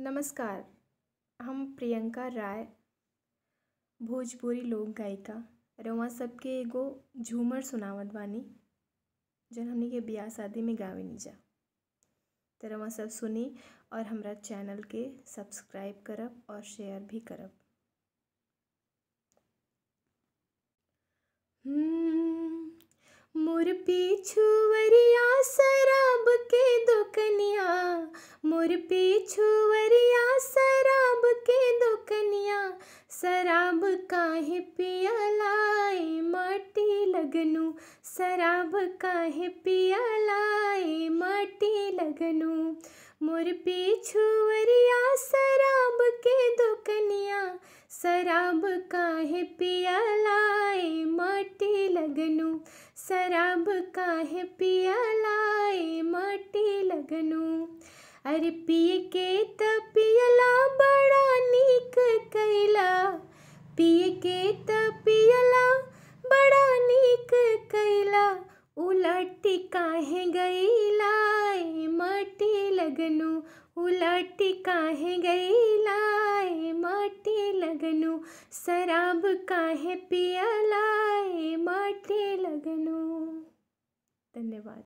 नमस्कार। हम प्रियंका राय, भोजपुरी लोक गायिका रउआ सबके एगो झूमर सुनावत बानी जौन हमनी के बियाह शादी में गावेनी जा। त रउआ सब सुनी और हमरा चैनल के सब्सक्राइब करब और शेयर भी करब। मोर पिछुवरिया शराब के दुकनिया, मोर पिछुवरिया शराब के दुकनिया, शराब काहे पियलाए माटी लगनु, शराब काहे पियलाए माटी लगनु। मोर पिछुवरिया शराब के दुकनिया, शराब काहे पियलाए माटी लगनु, शराब काहे पियलाए माटी लगनु। अरे पिए के त पियला बड़ा नीक कैला, पिए के त पियला बड़ा नीक कैला, उलटी काहे गइलाए माटी लगनु, उलटी काहे गइलाए माटी लगनु, शराब काहे पियलाए माटी लगनु। धन्यवाद।